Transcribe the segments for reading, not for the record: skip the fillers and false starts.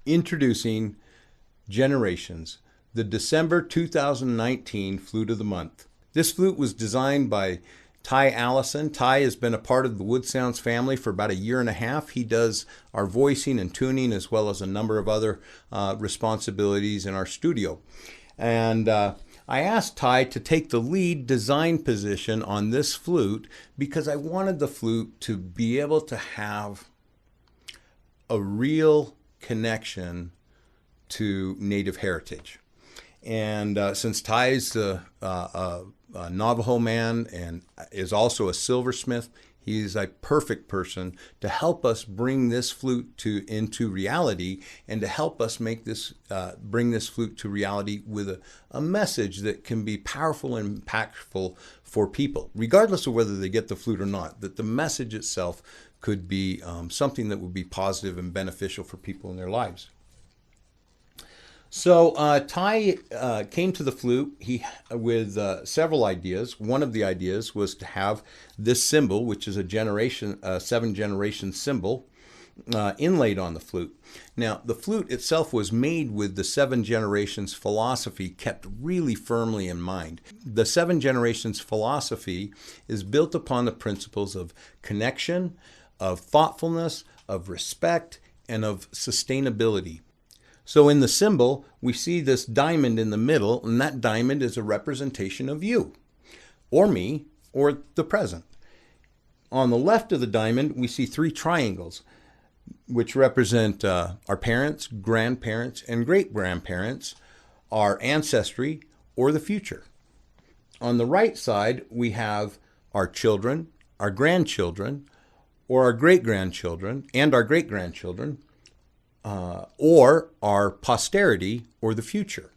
Introducing Generations, the December 2019 Flute of the Month. This flute was designed by Ty Allison. Ty has been a part of the Woodsounds family for about a year and a half. He does our voicing and tuning as well as a number of other responsibilities in our studio. And I asked Ty to take the lead design position on this flute because I wanted the flute to be able to have a real connection to Native heritage. And since Ty's a Navajo man and is also a silversmith, he's a perfect person to help us bring this flute into reality and to help us make this bring this flute to reality with a message that can be powerful and impactful for people, regardless of whether they get the flute or not, that the message itself could be something that would be positive and beneficial for people in their lives. So Ty came to the flute with several ideas. One of the ideas was to have this symbol, which is a 7 generation symbol, inlaid on the flute. Now, the flute itself was made with the 7 generations philosophy kept really firmly in mind. The 7 generations philosophy is built upon the principles of connection, of thoughtfulness, of respect, and of sustainability. So in the symbol, we see this diamond in the middle, and that diamond is a representation of you, or me, or the present. On the left of the diamond, we see 3 triangles, which represent our parents, grandparents, and great-grandparents, our ancestry, or the future. On the right side, we have our children, our grandchildren, or our great-grandchildren, and our great-grandchildren, or our posterity, or the future.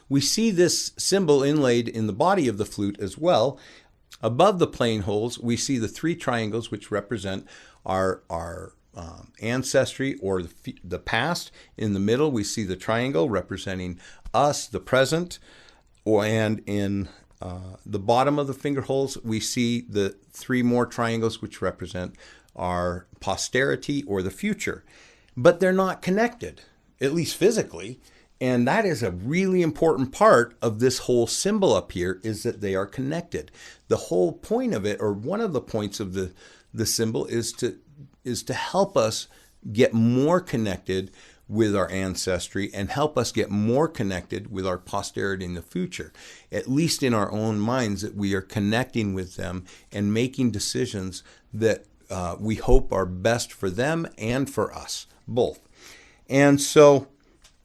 We see this symbol inlaid in the body of the flute as well. Above the plain holes, we see the 3 triangles which represent our ancestry or the past. In the middle, we see the triangle representing us, the present, and in the bottom of the finger holes, we see the 3 more triangles which represent our posterity or the future. But they're not connected, at least physically. And that is a really important part of this whole symbol up here, is that they are connected. The whole point of it, or one of the points of the symbol, is to help us get more connected with our ancestry and help us get more connected with our posterity in the future, at least in our own minds, that we are connecting with them and making decisions that we hope are best for them and for us, both. And so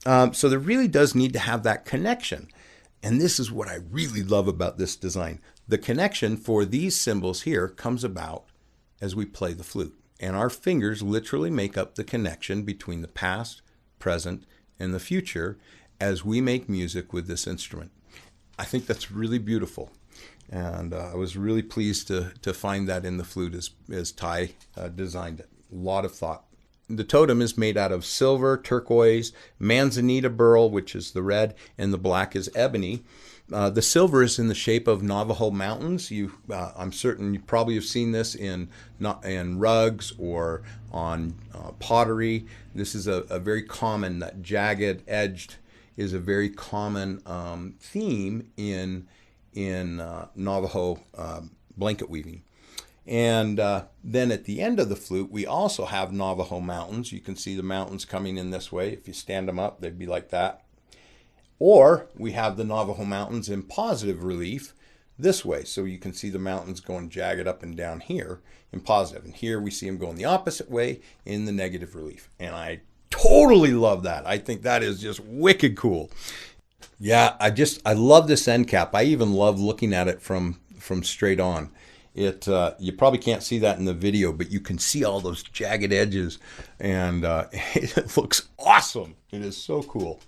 there really does need to have that connection. And this is what I really love about this design. The connection for these symbols here comes about as we play the flute. And our fingers literally make up the connection between the past, present, and the future as we make music with this instrument. I think that's really beautiful. And I was really pleased to find that in the flute as Ty designed it. A lot of thought. The totem is made out of silver, turquoise, manzanita burl, which is the red, and the black is ebony. The silver is in the shape of Navajo mountains. I'm certain you probably have seen this in rugs or on pottery. This is a very common, that jagged edged is a very common theme in Navajo blanket weaving. And then at the end of the flute, we also have Navajo mountains. You can see the mountains coming in this way. If you stand them up, they'd be like that. Or we have the Navajo mountains in positive relief this way. So you can see the mountains going jagged up and down here in positive. And here we see them going the opposite way in the negative relief. And I totally love that. I think that is just wicked cool. Yeah, I love this end cap. I even love looking at it from straight on. You probably can't see that in the video, but you can see all those jagged edges, and it looks awesome. It is so cool.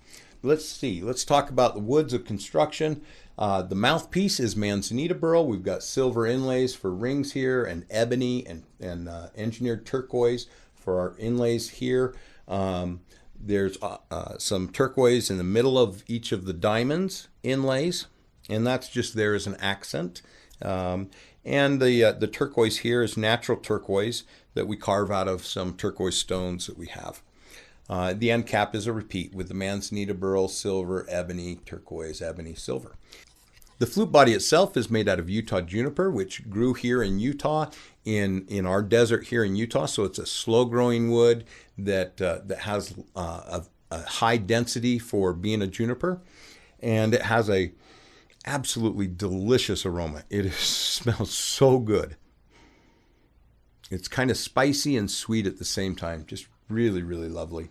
Let's see. Let's talk about the woods of construction. The mouthpiece is manzanita burl. We've got silver inlays for rings here, and ebony and engineered turquoise for our inlays here. There's some turquoise in the middle of each of the diamonds inlays, and that's just there as an accent. And the turquoise here is natural turquoise that we carve out of some turquoise stones that we have. The end cap is a repeat with the manzanita, beryl, silver, ebony, turquoise, ebony, silver. The flute body itself is made out of Utah juniper, which grew here in Utah, in our desert here in Utah. So it's a slow-growing wood that has a high density for being a juniper, and it has a absolutely delicious aroma. It smells so good. It's kind of spicy and sweet at the same time. Just really, really lovely.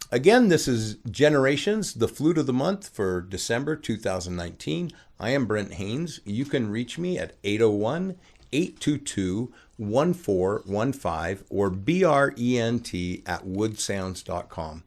Again, this is Generations, the Flute of the Month for December 2019. I am Brent Haynes. You can reach me at 801-822-1415 or brent@woodsounds.com.